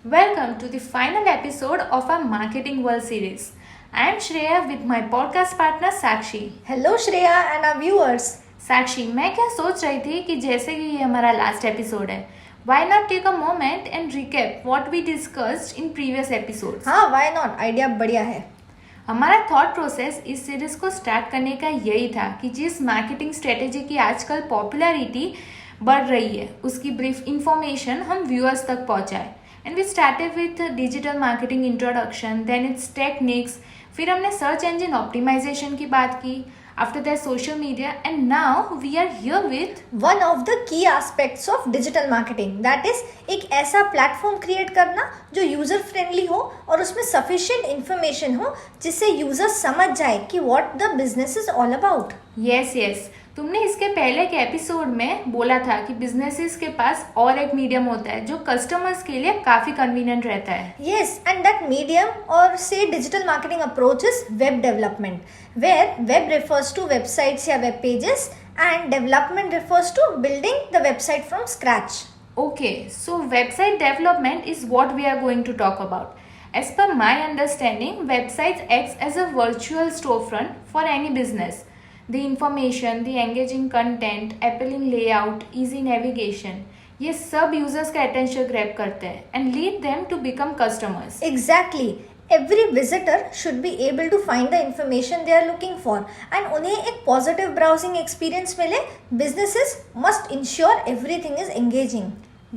Welcome to the final episode of our Marketing World series. I am Shreya with my podcast partner Sakshi. Hello Shreya and our viewers. साक्षी, मैं क्या सोच रही थी कि जैसे कि ये हमारा लास्ट एपिसोड है, why not take a moment and recap what we discussed in previous episodes? हाँ, why not? आइडिया बढ़िया है. हमारा थॉट प्रोसेस इस सीरीज को स्टार्ट करने का यही था कि जिस मार्केटिंग स्ट्रेटेजी की आजकल पॉपुलैरिटी बढ़ रही है उसकी ब्रीफ इंफॉर्मेशन हम व्यूअर्स तक पहुंचाए. And we started with digital marketing introduction, then its techniques, फिर हमने सर्च इंजन ऑप्टिमाइजेशन की बात की, after that social media, and now we are here with one of the key aspects of digital marketing, that is एक ऐसा platform create करना जो user friendly हो और उसमें सफिशिएंट इंफॉर्मेशन हो जिससे यूजर समझ जाए कि what the business is all about. Yes, तुमने इसके पहले के एपिसोड में बोला था कि बिजनेसेस के पास और एक मीडियम होता है जो कस्टमर्स के लिए काफी कन्वीनियंट रहता है. Yes, and that medium or say digital marketing approach is web development, where web refers to websites या web pages and development refers to building the website from scratch. Okay, so website development is what we are going to talk about. As per my understanding, websites acts as a virtual storefront for any business. The information, the engaging content, appealing layout, easy navigation, ये सब users का attention grab करते हैं and lead them to become customers. Exactly. Every visitor should be able to find the information they are looking for and उन्हें एक positive browsing experience मिले. Businesses must ensure everything is engaging.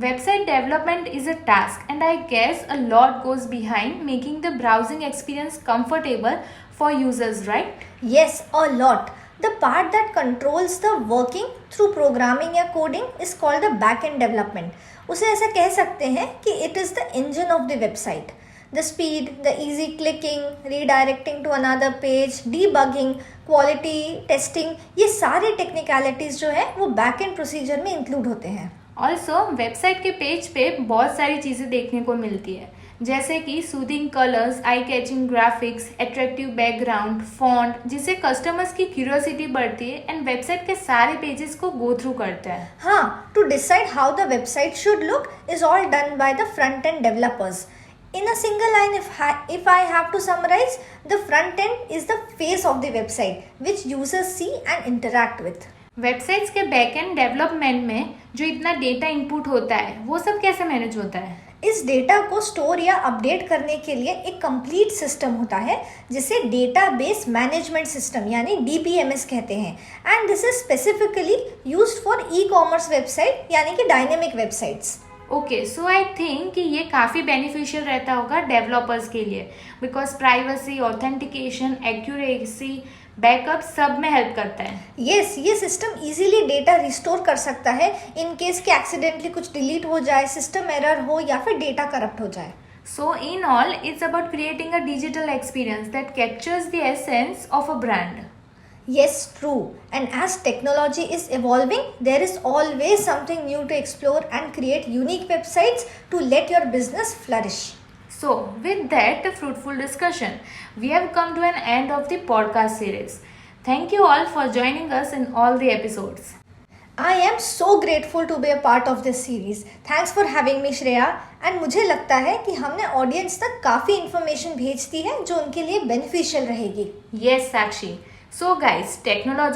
Website development is a task and I guess a lot goes behind making the browsing experience comfortable for users, right? Yes, a lot. The part that controls the working through programming या coding is called the back-end development. उसे ऐसा कह सकते हैं कि it is the engine of the website. The speed, the easy clicking, redirecting to another page, debugging, quality, testing, ये सारे technicalities जो है वो back-end procedure में include होते हैं. ऑल्सो वेबसाइट के पेज पे बहुत सारी चीज़ें देखने को मिलती है, जैसे कि soothing colours, eye catching graphics, attractive background, font, जिससे कस्टमर्स की क्यूरियोसिटी बढ़ती है एंड वेबसाइट के सारे पेजेस को गो थ्रू करते हैं. हाँ, to decide how the website should look is all done by the front end developers. In a single line, if I have to summarize, the front end is the face of the website which users see and interact with. Websites के backend development में जो इतना data input होता है वो सब कैसे manage होता है? इस डेटा को स्टोर या अपडेट करने के लिए एक कंप्लीट सिस्टम होता है जिसे डेटाबेस मैनेजमेंट सिस्टम यानी DBMS कहते हैं. And this is specifically used for e-commerce website यानी कि dynamic websites. Okay, so I think कि ये काफ़ी बेनिफिशियल रहता होगा डेवलपर्स के लिए, because privacy, authentication, accuracy, backup सब में हेल्प करता है. यस, ये सिस्टम इजीली डेटा रिस्टोर कर सकता है इन केस कि एक्सीडेंटली कुछ डिलीट हो जाए, सिस्टम एरर हो या फिर डेटा करप्ट हो जाए. So in all, it's about creating a digital experience that captures the essence of a brand. Yes, true. And as technology is evolving, there is always something new to explore and create unique websites to let your business flourish. So, with that fruitful discussion, we have come to an end of the podcast series. Thank you all for joining us in all the episodes. I am so grateful to be a part of this series. Thanks for having me, Shreya. And मुझे लगता है कि हमने audience तक काफ़ी information भेज दी है जो उनके लिए बेनिफिशियल रहेगी. Yes, Sakshi. So guys, technology